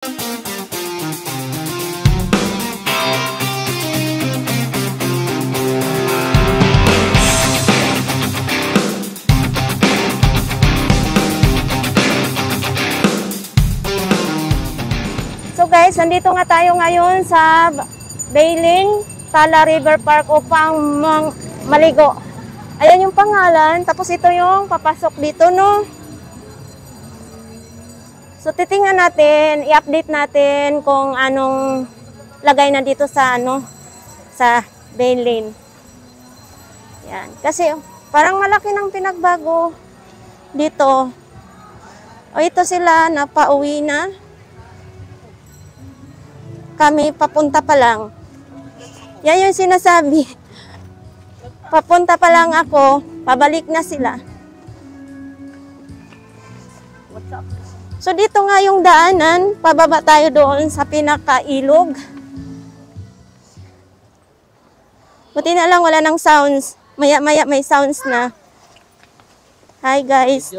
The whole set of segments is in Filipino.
So guys, nandito nga tayo ngayon sa Bailing, Tala River Park upang maligo. Ayan yung pangalan, tapos ito yung papasok dito, no? So titingnan natin, i-update natin kung anong lagay na dito sa sa Bailing. Yan, kasi parang malaki ng pinagbago dito. O ito sila, napauwi na. Kami papunta pa lang. Yan yung sinasabi. Papunta pa lang ako, pabalik na sila. So dito nga yung daanan, pababa tayo doon sa pinakailog. Buti na lang wala ng sounds. Maya-maya may sounds na. Hi guys.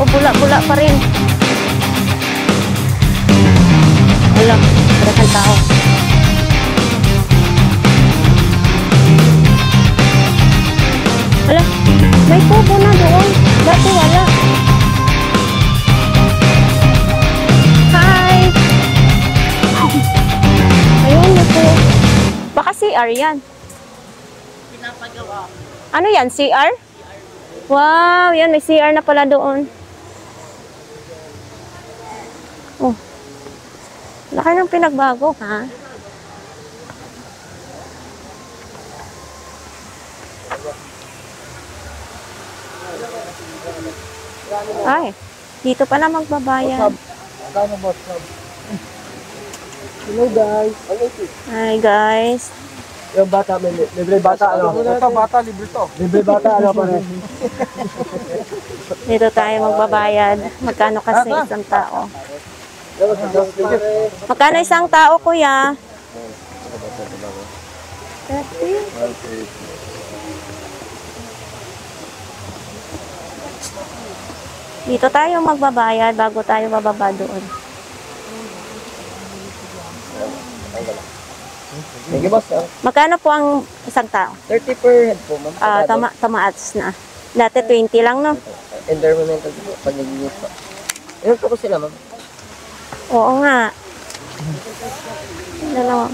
Bula-bula pa rin. Wala, maraming tao. Wala, may kubo na doon. Dati wala. Hi! Ayun na po. Baka CR yan. Pinapagawa. Ano yan, CR? Wow, yan, may CR na pala doon. Oh. Laki ng pinagbago, ha? Ay, dito pala magbabayan. Hello guys. Hi guys. Yung bata, libre bata ano? Ito bata, libre to. Libre bata ano pa rin? Dito tayo magbabayad. Magkano kasi isang tao? Magkano isang tao, kuya? 30. Dito tayo magbabayad bago tayo bababa doon. Sige boss. Magkano po ang isang tao? 30 per head po, ma'am. Tamaats na. Dati 20 lang, no? Environmental po, pag-nag-init po. Ilan po ko sila, ma'am? Oo nga. Dalawa.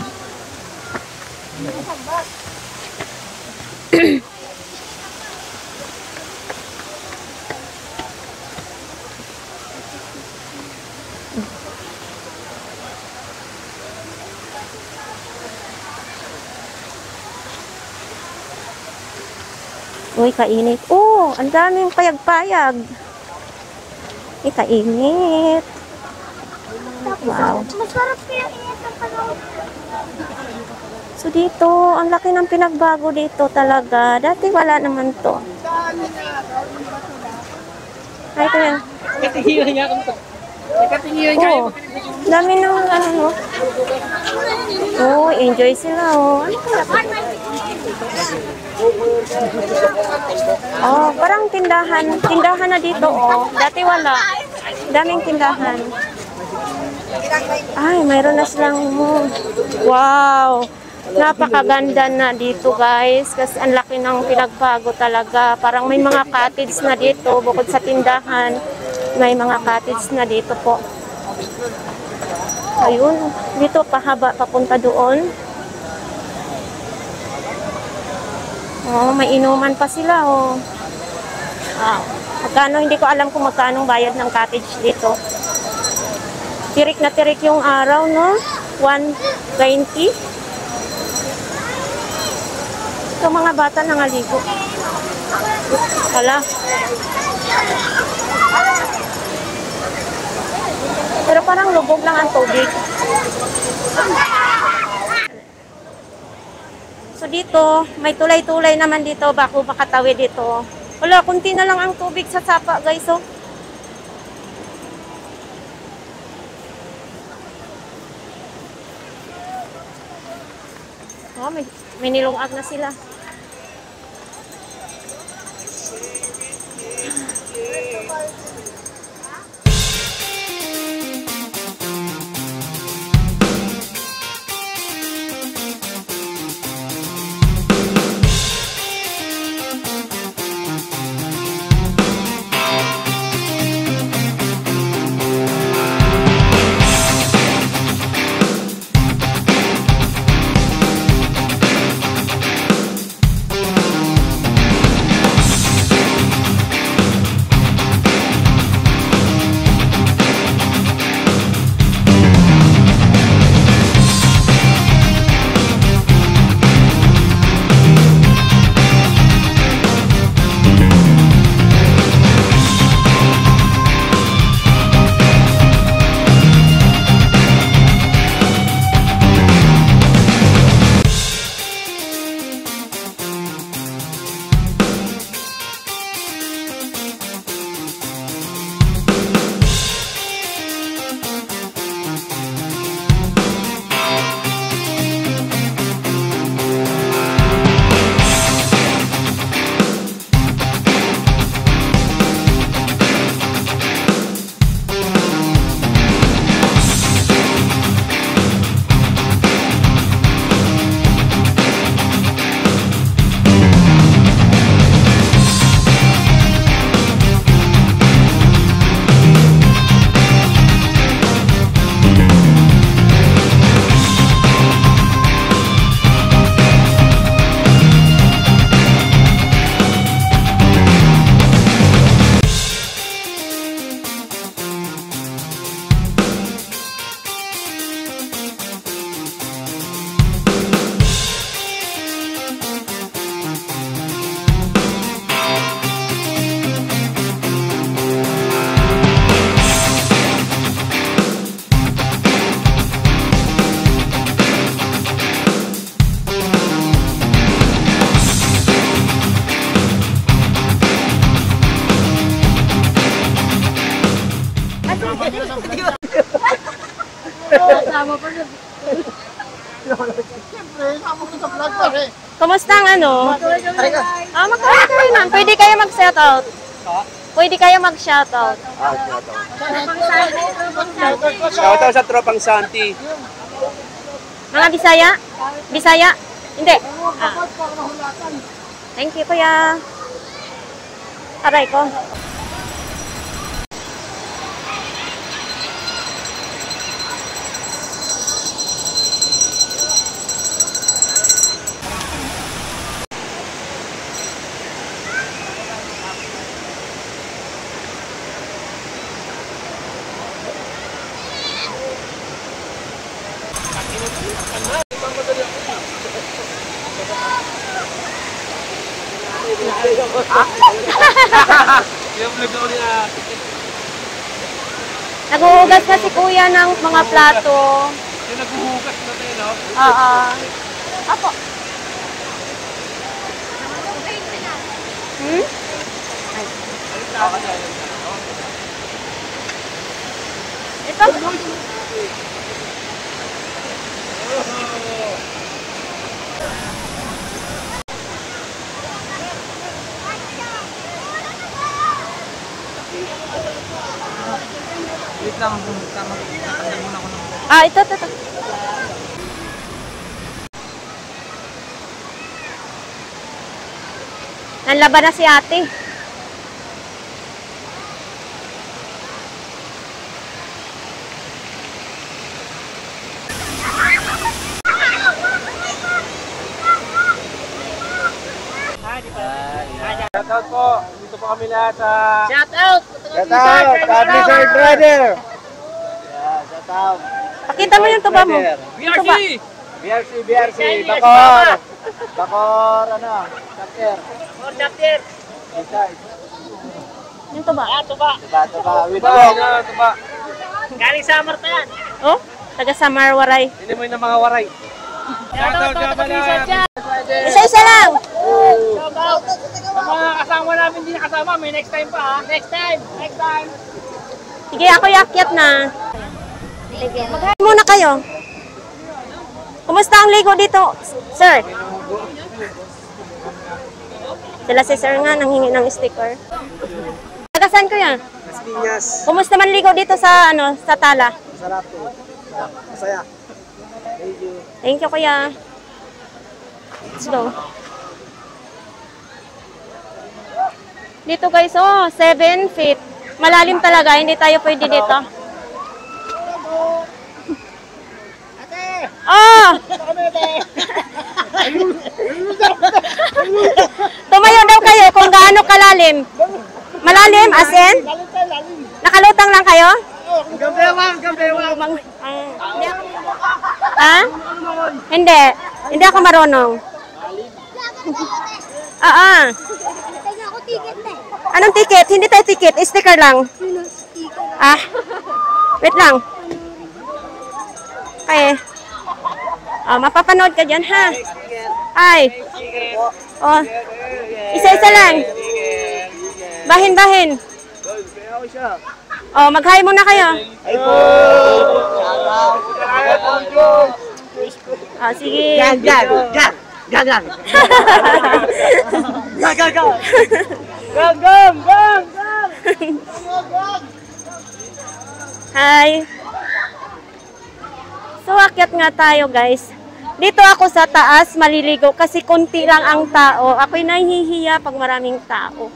Uy, kainit. Oh, ang daming payag-payag. Kainit. Wow. Masarap kaya init ang panahon. So dito, ang laki ng pinagbago dito talaga. Dati wala naman to. Ay, ito yan. Katingiyan niya kung to. Katingiyan niya. Oh, dami ng ano. Oh, enjoy sila. Oh, ano kaya? Oh, parang tindahan. Tindahan na dito, oh. Dati wala. Daming tindahan. Ay, mayroon na silang, wow. Napakaganda na dito, guys. Kasi ang laki ng pinagbago talaga. Parang may mga cottage na dito. Bukod sa tindahan, may mga cottage na dito po. Ayun. Dito, pahaba, papunta doon. Oh, may inuman pa sila, oh. Wow. Magkano, hindi ko alam kung magkano bayad ng cottage dito. Tirik na tirik yung araw, no? 120. Ito mga bata nangaligo. Hala. Pero parang lubog lang ang tubig. So dito, may tulay-tulay naman dito bago makatawid dito. Wala, kunti na lang ang tubig sa sapa, guys, oh. Oh, may nilungag na sila. Kumusta ang ano? Magkakaroon na. Pwede kayo mag-shoutout. Pwede kayo mag-shoutout. Shoutout sa Tropang Santi. Mga Bisaya? Bisaya? Hindi. Thank you, kuya. Aray ko. Naghuhugas na si kuya ng mga plato. Yung naghuhugas na tayo, no? Oo. Apo. Hmm? Ay. Ito? Wait lang, tatanggal muna ako ng... Ito. Nanlaban na si ate. Shoutout po. Dito po kami lahat sa... Shoutout! Shoutout! Blizzard Rider! Shoutout! Pakita mo yung tuba mo. BRC! BRC! Bakor! Bakor, ano? Chapter. Or chapter! Inside. Yung tuba. Tuba! Tuba. With coke. Tuba. Galing sa Marta yan. Oh, taga Samar Waray. Hindi mo yung mga waray. Isa-isa lang. Sa mga kasama namin hindi nakasama, may next time pa ha. Next time. Sige, ako yakyat na. Mag-hi muna kayo. Kumusta ang ligo dito, sir? Sila si sir nga, nanghingi ng sticker. Tagasan ko yan. Piñas. Kumusta man ligo dito sa, sa Tala? Sarap to. Masaya. Thank you. Thank you, kuya. Let's go. Dito guys, 7 feet. Malalim talaga, hindi tayo pwede dito. Oh! Tumayo daw kayo kung gaano kalalim. Malalim, as in? Nakalutang lang kayo? Gambewang. Ha? Hindi. Hindi ako marunong. Anong ticket? Hindi tayo ticket. Sticker lang. Ah. Wait lang. Okay. Mapapanood ka dyan, ha? Ay. Oh. Isa-isa lang. Bahin-bahin. Oh, mag-hi muna kayo. Ay po. Sige. Gang. Hi. So, akyat nga tayo, guys. Dito ako sa taas, maliligo kasi konti lang ang tao. Ako'y nahihiya pag maraming tao.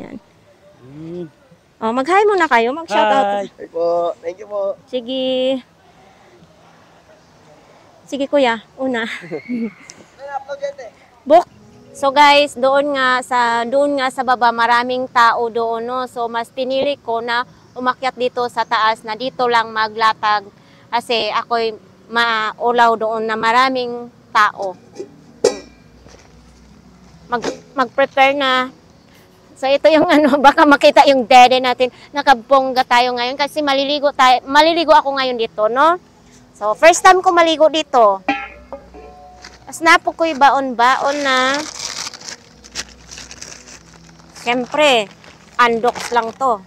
Yan. Oh, mag-hi muna kayo, mag-shoutout. Hi po. Thank you po. Sige. Sige kuya, una. Book. So guys, doon nga sa baba maraming tao doon, no. So mas pinili ko na umakyat dito sa taas na dito lang maglatag kasi ako'y maulaw doon na maraming tao. Mag-prepare na. So ito yung baka makita yung dede natin. Nakabongga tayo ngayon kasi maliligo ako ngayon dito, no? So first time ko maligo dito. As napo ko'y baon-baon na. Siyempre, undox lang to.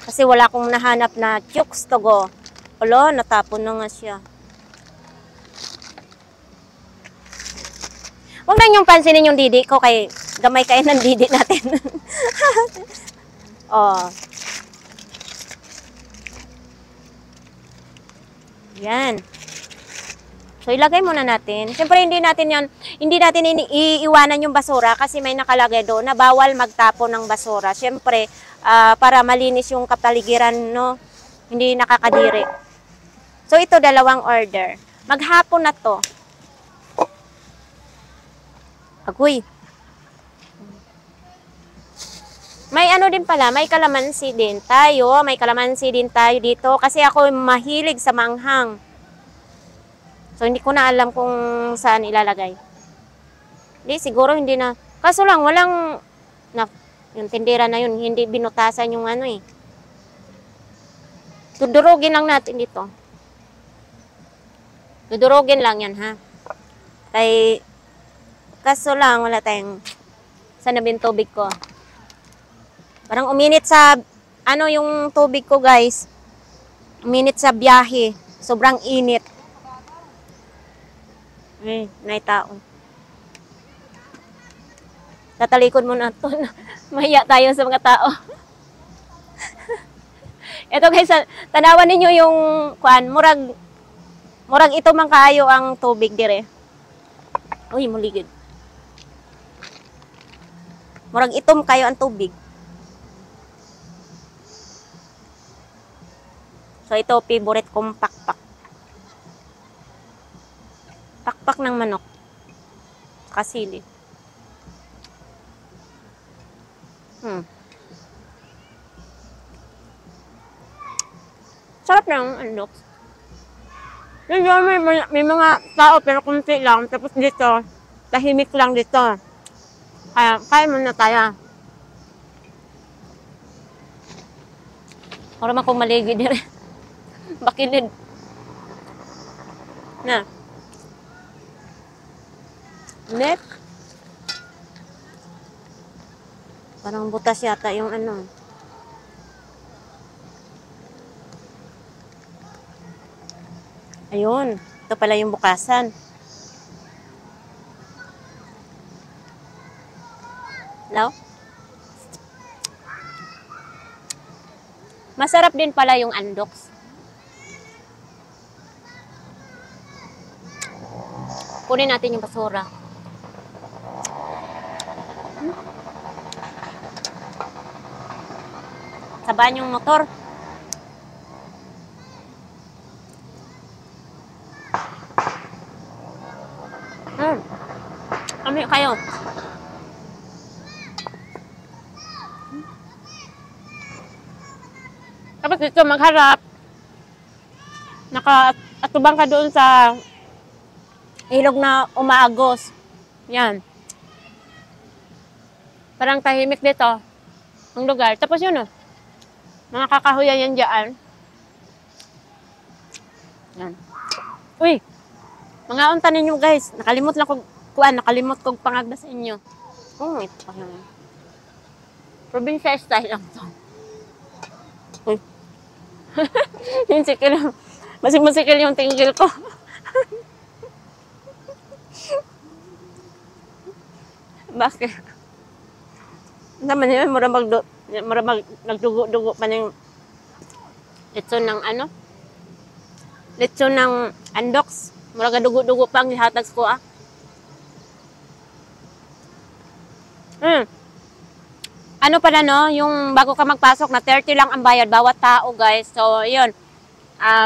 Kasi wala akong nahanap na chooks to go. Olo, natapon na nga siya. Huwag na niyong pansinin yung didi ko kay gamay kayo ng didi natin. Oh. Yan. So ilagay muna natin. Siyempre hindi natin iiwanan yung basura kasi may nakalagay doon na bawal magtapon ng basura. Siyempre para malinis yung kapaligiran, no? Hindi nakakadiri. So ito dalawang order. Maghapon na to. Agoy. May din pala, may kalamansi din tayo. May kalamansi din tayo dito kasi ako mahilig sa manghang. So hindi ko na alam kung saan ilalagay. Hindi, siguro hindi na. Kaso lang, yung tindera na yun, hindi binutasan yung Dudurugin lang natin dito. Dudurugin lang yan, ha? Kaso lang, wala tayong sana bin tubig ko. Parang uminit sa, yung tubig ko, guys. Uminit sa biyahe. Sobrang init. May tao. Tatalikod mo na ito. Mahiya tayo sa mga tao. Ito guys, tanawan ninyo yung, murag ito man kaayo ang tubig dire. Uy, muligid. Murag itom kayo ang tubig. So ito, favorite kong pakpak. Pakpak ng manok. Kasili. Sarap na yung unlock. Medyo may mga tao pero kunti lang. Tapos dito, tahimik lang dito. Kaya mo na tayo. Para man kong maligi din. Bakilid. Na. Neck. Parang butas yata yung ano. Ayun. Ito pala yung bukasan. Hello? Masarap din pala yung andoks. Kunin natin yung basura. Sabaan yung motor. Kami kayo. Tapos dito magharap. Nakaatubang ka doon sa ilog na umaagos. Yan. Parang tahimik dito ang lugar. Tapos yun mga kakahuyan yan dyan. Yan. Uy! Mga unta ninyo guys. Nakalimot kong pangagda sa inyo. Ito pa naman. Probinsya style lang to. Uy. Yung sikil. Masik-masikil yung tinggil ko. Bakit? Naman yun, maramag nagdugo-dugo pa ng litson ng ano? Litson ng andoks. Muraga dugo-dugo pa ang ihatag ko Ano pala yung bago ka magpasok na 30 lang ang bayad bawat tao guys. So, yun.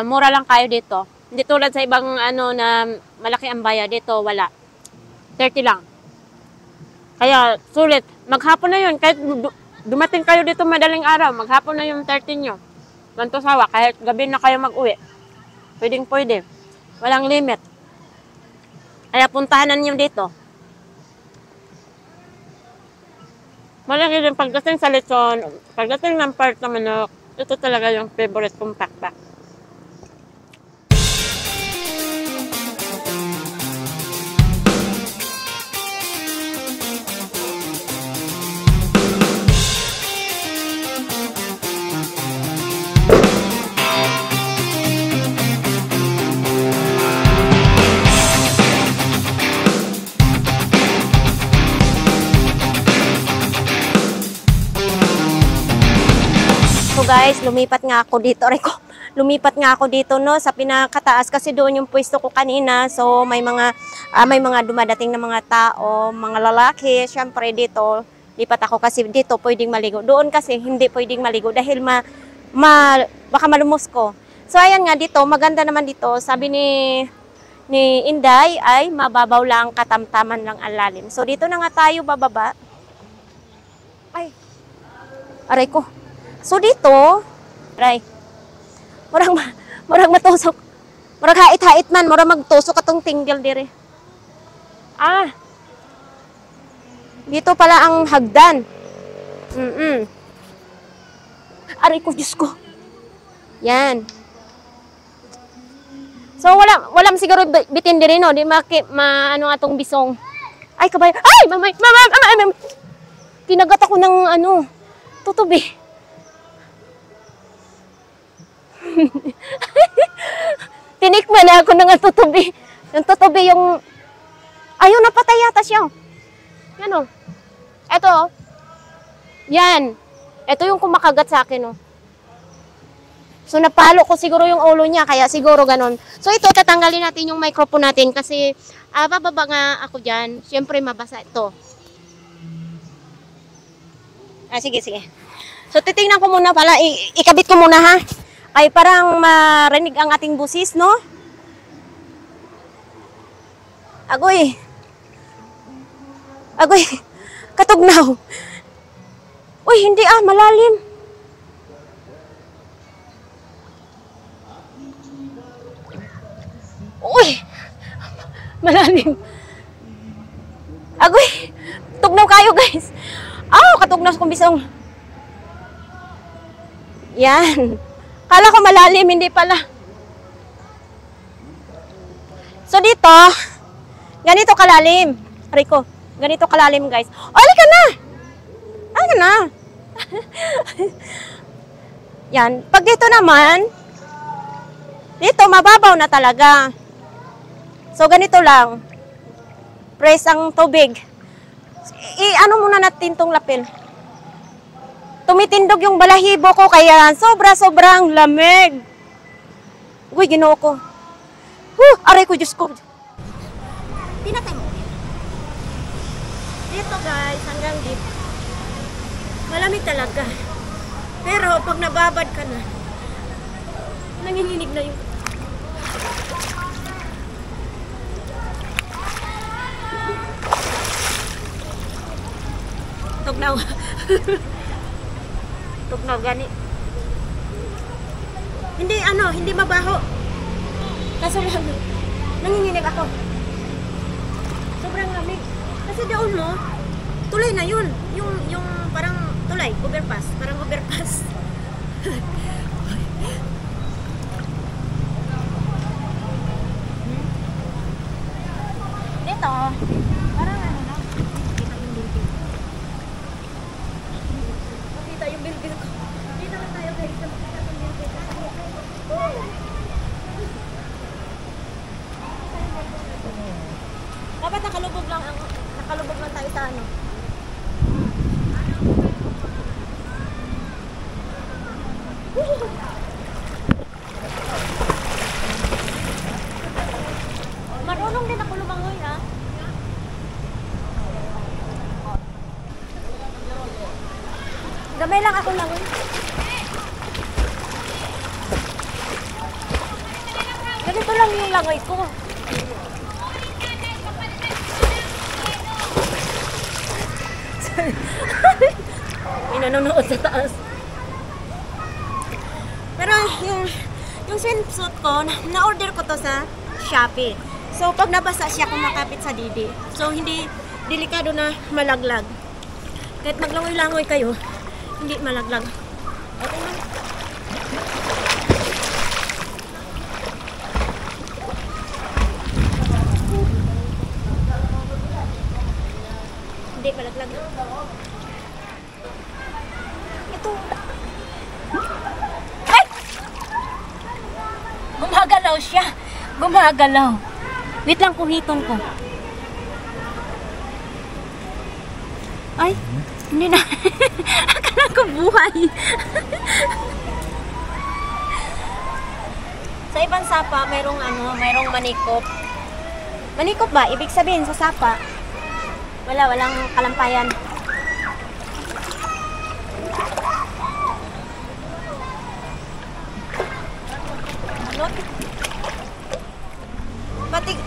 Mura lang kayo dito. Hindi tulad sa ibang na malaki ang bayad dito, wala. 30 lang. Kaya, sulit. Maghapon na yun. Kahit dumating kayo dito madaling araw, maghapon na yung 30 nyo. Ganto sawa. Kahit gabi na kayo mag-uwi. Pwede. Walang limit. Kaya puntahanan nyo dito. Malaki din pagdating sa lechon, pagdating ng part na manok, ito talaga yung favorite kong pakpak. So guys, lumipat nga ako dito sa pinakataas kasi doon yung pwesto ko kanina. So may mga dumadating na mga tao, mga lalaki. Syempre dito, lipat ako kasi dito pwedeng maligo. Doon kasi hindi pwedeng maligo dahil baka malumos ko. So ayan nga dito, maganda naman dito. Sabi ni Inday ay mababaw lang, katamtaman lang ang lalim. So dito na nga tayo bababa. Ay, aray ko. So dito, murag matusok. Murag hait-hait man, murag magtusok atong tinggil dire. Dito pala ang hagdan. Aray ko, Diyos ko. Yan. So walam siguro bitin dire no, di ano atong bisong. Ay kabay. Ay, mamay. Kinagat ako ng tutubi. Tinikman na ako ng tutubi. Yung tutubi yung... Ayun, napatay yata siya. Yan o. Eto. Yan. Ito yung kumakagat sa akin. So, napalo ko siguro yung ulo niya. Kaya siguro ganon. So, ito, tatanggalin natin yung microphone natin. Kasi, bababa nga ako dyan. Siyempre, mabasa ito. Sige. So, titingnan ko muna pala. Ikabit ko muna, ha? Ay parang marinig ang ating busis, no? Agoy, katugnaw. Uy, hindi malalim. Uy! Malalim. Agoy! Tugnaw kayo, guys. Katugnaw kong bisong. Yan. Kala ko malalim, hindi pala. So dito, ganito kalalim. Rico, ganito kalalim, guys. Halika na! Halika na! Yan. Pag dito naman, dito mababaw na talaga. So ganito lang. Press ang tubig. Ano muna natin tong lapel. Tumitindog yung balahibo ko kaya sobrang lamig. Uy, ginoo ko. Aray ko, Diyos ko. Tinatay mo. Dito guys, hanggang dito. Malamig talaga. Pero pag nababad ka na, nanginginig na yung... Tugnaw. Tugnaw, gani. Hindi mabaho. Kaso lang, nanginginig ako. Sobrang lamig. Kasi doon mo, tulay na yun. Yung parang tulay, overpass. Parang overpass. Dito, parang ano na. Makita yung building ko. Dito na tayo guys. Makita yung building ko. Dapat nakalubog lang tayo sa ano. Marunong din ako lumangoy, ha? Gamay lang ako langoy. Ganito lang yung langoy ko. May nanonood sa taas. Pero yung swimsuit ko, na-order ko to sa Shopee. So pag nabasa siya, kumakapit sa didi. So hindi delikado na malaglag. Kahit maglangoy-langoy kayo, hindi malaglag. Okay man. Hindi malaglag. Ito. Ay! Gumagalaw siya. Gumagalaw. Wait lang, kuhiton ko. Ay, hindi na. Akala ko buhay. Sa ibang sapa, mayroong manikop. Manikop ba? Ibig sabihin sa sapa, walang kalampayan. Ano? Batik.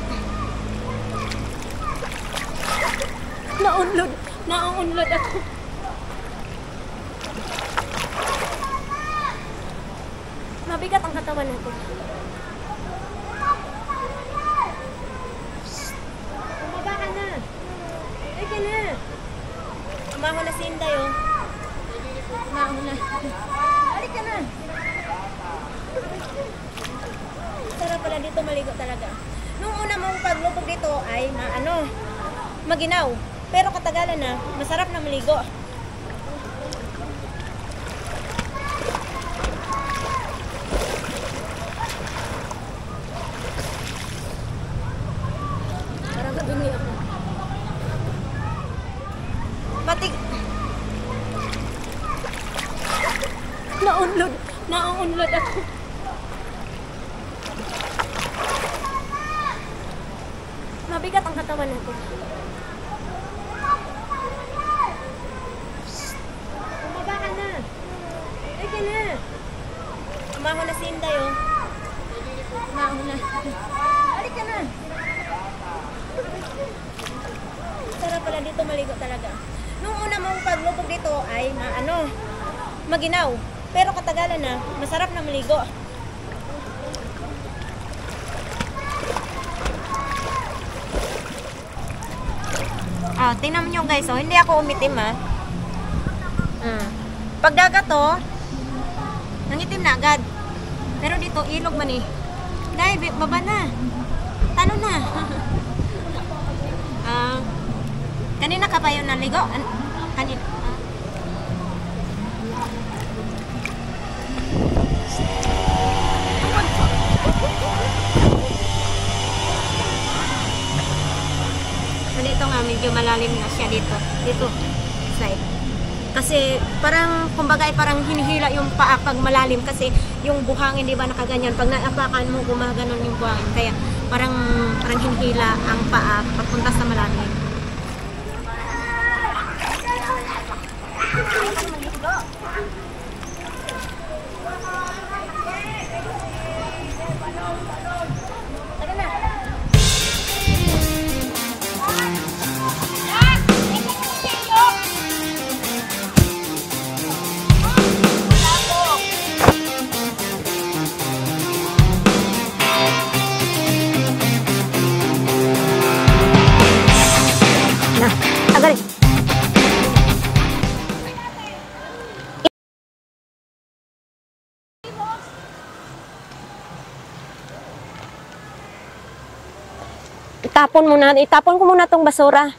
Naunlod ako. Mabigat ang katawan natin. Bumaba ka na. Ay ka na. Umaho na si Inday, oh. Umaho na. Alik ka na. Sarap pala dito maligo talaga. Nung una mong paglubog dito ay maginaw. Pero katagalan na, masarap na maligo. Parang kadumi ako. Batik. Naunlod ako. Mabigat ang katawan natin. Bumaba ka na. Ay ka na. Umaho na si Inday, oh. Umaho na. Alik ka na. Sarap pala dito maligo talaga. Nung una mong paglubog dito ay maginaw. Pero katagalan na, masarap na maligo. Ah, tingnan nyo guys, oh, hindi ako umitim Pag dagat to, nangitim na agad. Pero dito, ilog man eh. Dahil, baba na. Tano na. Kanina ka pa yun naligo? Kanina. Dito nga, medyo malalim na siya dito. Dito, side. Kasi parang, kumbaga parang hinihila yung paa pag malalim kasi yung buhangin, di ba, nakaganyan. Pag naapakan mo, gumaganon yung buhangin. Kaya parang hinihila ang paa pagpunta sa malalim. Itapon ko muna tong basura.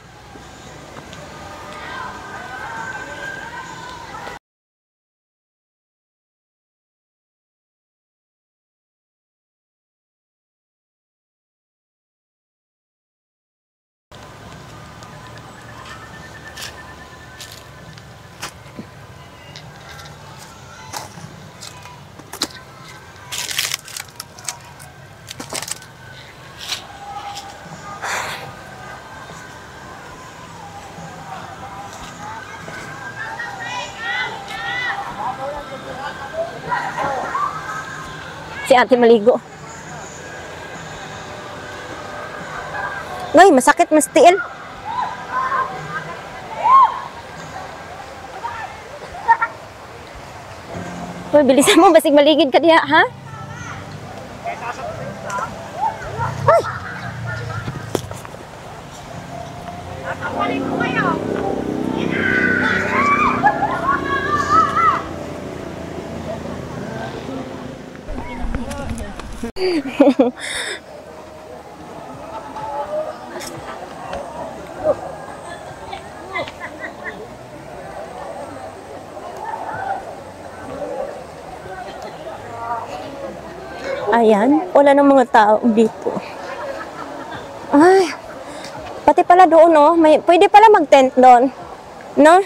Si ate maligo. Ngay, masakit mas tiil. Uy, bilisan mo, basig maligid ka diha, ha? Ay! Ayan, wala ng mga tao dito. Ay, pati pala doon, no? Pwede pala mag-tent doon. No?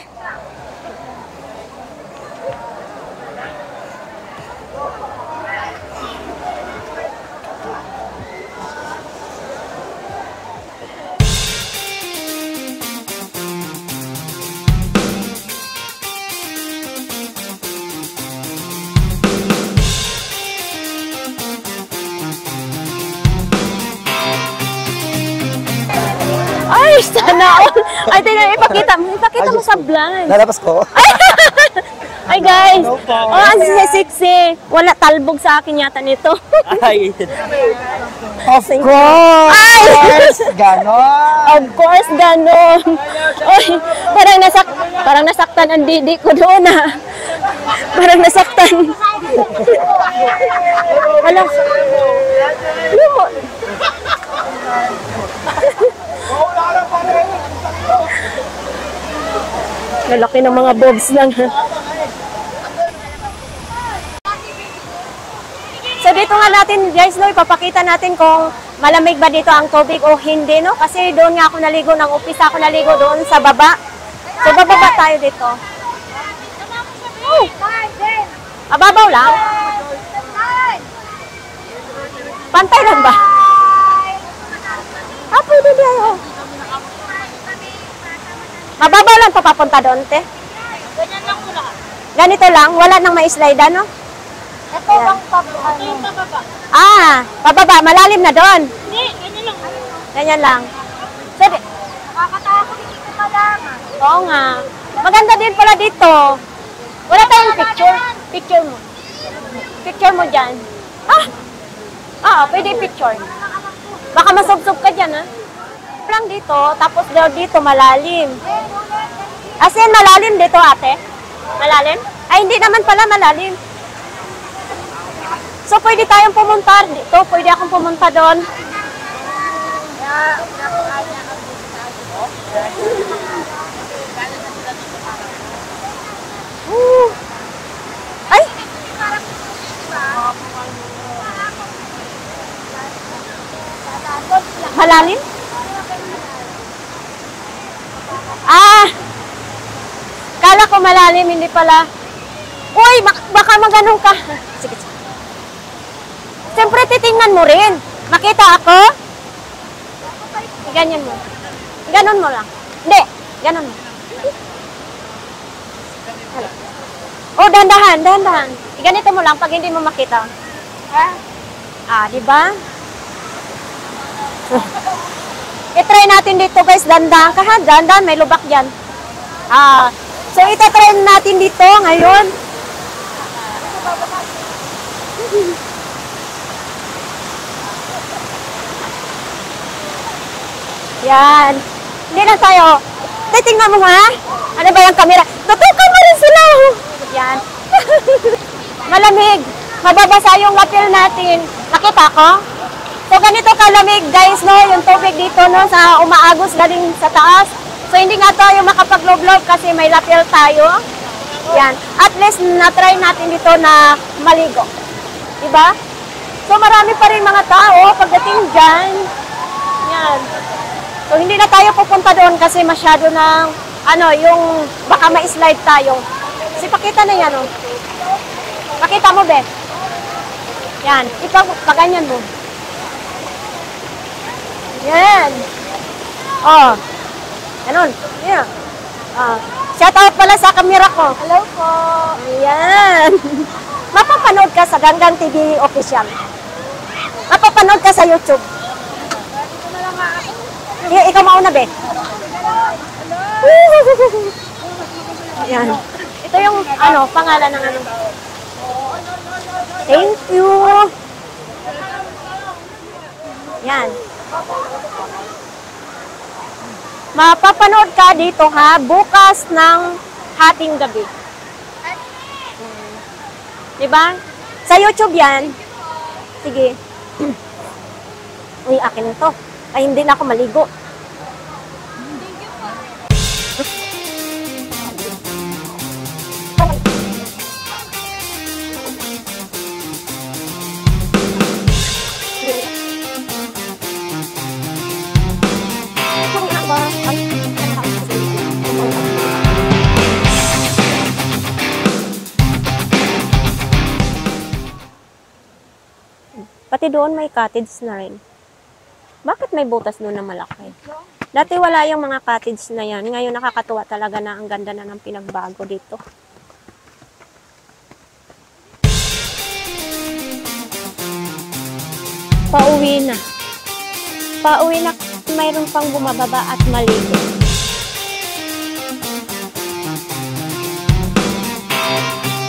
Ay, sana all. Ay, tingnan, ipakita mo sa vlog. Lalabas ko. Ay, guys. Oh, ang sexy. Wala talbog sa akin yata nito. Ay. Of course. Ay! Ganon. Of course, ganon. Oy, parang nasaktan ang didi ko doon, ha. Parang nasaktan. Alam. Lalaki ng mga bobs lang, ha. So dito nga natin, guys, no, ipapakita natin kung malamig ba dito ang tubig o hindi, no? Kasi doon nga ako naligo, ng umpisa ako naligo doon sa baba. So bababa tayo dito. Oh! Ababaw lang? Pantay lang ba? Ah, pwede tayo. Mababaw lang pa papunta doon, te? Ganyan lang muna. Ganito lang? Wala nang ma-slide, no? Ito bang pababa? Ah, pababa. Malalim na doon. Hindi, ganyan lang. Ganyan lang. So, Nakakatakot dito pa lang. oo nga. Maganda din pala dito. Wala tayong picture. Picture mo. Picture mo dyan. Ah! Ah, pwede picture. Baka masubsob ka dyan, ha? Lang dito, tapos daw dito malalim. As in, malalim dito, ate? Malalim? Ay, hindi naman pala malalim. So, pwede tayong pumunta dito. Pwede akong pumunta doon. Ay! Malalim? Ah! Kala ko malalim, hindi pala. Uy, baka maganong ka. Sige, sige. Siyempre, titingnan mo rin. Makita ako? Ganyan mo. Ganon mo lang. Hindi, ganon mo. Oh, dahan-dahan, dahan-dahan. Ganito mo lang pag hindi mo makita. Ah, di ba? I-try natin dito guys, dandahan ka ha, dandahan, may lubak dyan. So ita-try natin dito ngayon. Yan. Hindi na tayo. Titingnan mo ha. Ano ba yung camera? Tutukan mo rin sila. Yan. Malamig. Mababasa yung lapel natin. Nakita ko? So, ganito kalamig, guys, no? Yung tubig dito, no? Sa umaagos galing sa taas. So, hindi nga tayo makapaglob-lob kasi may lapel tayo. Yan. At least, na-try natin dito na maligo. Diba? So, marami pa rin mga tao pagdating dyan. Yan. So, hindi na tayo pupunta doon kasi masyado ng, yung baka ma-slide tayo. Kasi pakita na yan, oh. Pakita mo, be. Yan. Paganyan mo. Yan. Oh. Ganun. Yeah. Shout out pala sa camera ko. Hello po. Ayan. Mapapanood ka sa Ganggang TV official. Mapapanood ka sa YouTube. Ikaw mauna, be. Yan. Ito yung, pangalan ng Thank you. Yan. Mapapanood ka dito ha, bukas ng hating gabi. Diba? Sa YouTube yan. Sige. Uy, akin to. Ay, hindi na ako maligo. Pati doon may cottage na rin. Bakit may butas doon na malaki? Dati wala yung mga cottage na yan. Ngayon nakakatuwa talaga na ang ganda na ng pinagbago dito. Pauwi na. Pauwi na. Mayroon pang bumababa at maligo.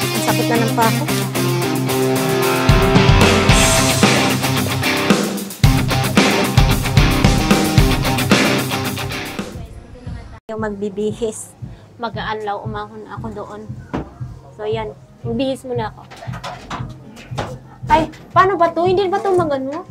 Ang sakit na ng pako. Magbibihis. Mag-aalaw, umahon ako doon. So, yan. Magbihis muna ako. Ay, paano ba to? Hindi ba to magano?